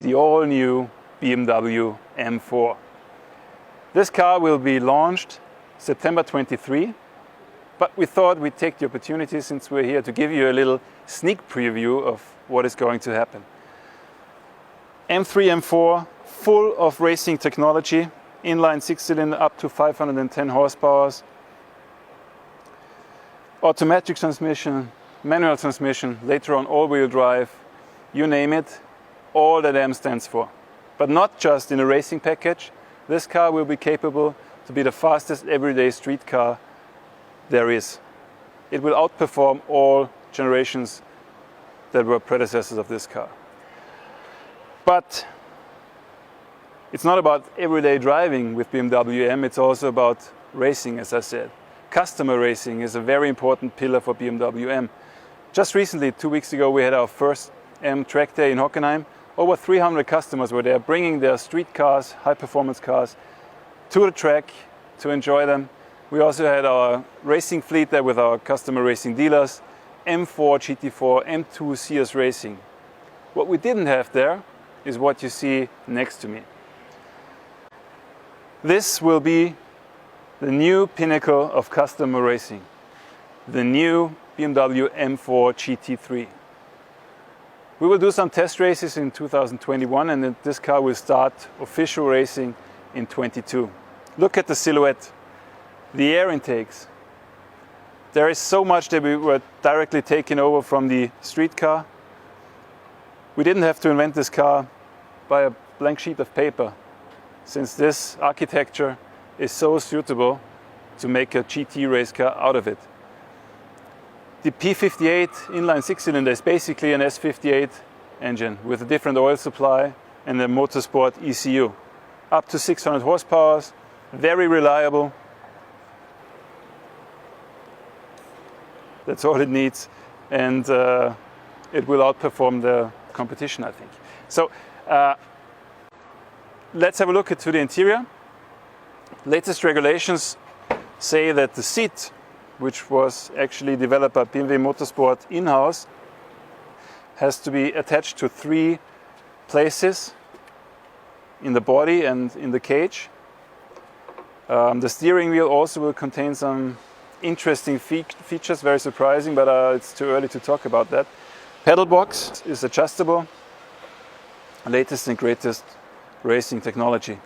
the all-new BMW M4. This car will be launched September 23, but we thought we'd take the opportunity, since we're here, to give you a little sneak preview of what is going to happen. M3 M4, full of racing technology, inline 6-cylinder up to 510 horsepower, automatic transmission, manual transmission, later on all-wheel drive, you name it, all that M stands for. But not just in a racing package. This car will be capable to be the fastest everyday street car there is. It will outperform all generations that were predecessors of this car. But it's not about everyday driving with BMW M, it's also about racing, as I said. Customer racing is a very important pillar for BMW M. Just recently, 2 weeks ago, we had our first M track day in Hockenheim. Over 300 customers were there, bringing their street cars, high-performance cars, to the track to enjoy them. We also had our racing fleet there with our customer racing dealers, M4 Gt3, M2 CS Racing. What we didn't have there is what you see next to me. This will be the new pinnacle of customer racing, the new BMW M4 Gt3. We will do some test races in 2021, and then this car will start official racing in 22. Look at the silhouette, the air intakes. There is so much that we were directly taken over from the street car. We didn't have to invent this car by a blank sheet of paper, since this architecture is so suitable to make a GT race car out of it. The P58 inline 6-cylinder is basically an S58 engine with a different oil supply and a motorsport ECU. Up to 600 horsepower, very reliable. That's all it needs, and it will outperform the competition, I think. So let's have a look into the interior. Latest regulations say that the seat, which was actually developed by BMW Motorsport in-house, has to be attached to 3 places in the body and in the cage. The steering wheel also will contain some interesting features, very surprising, but it's too early to talk about that. Pedal box is adjustable, latest and greatest racing technology.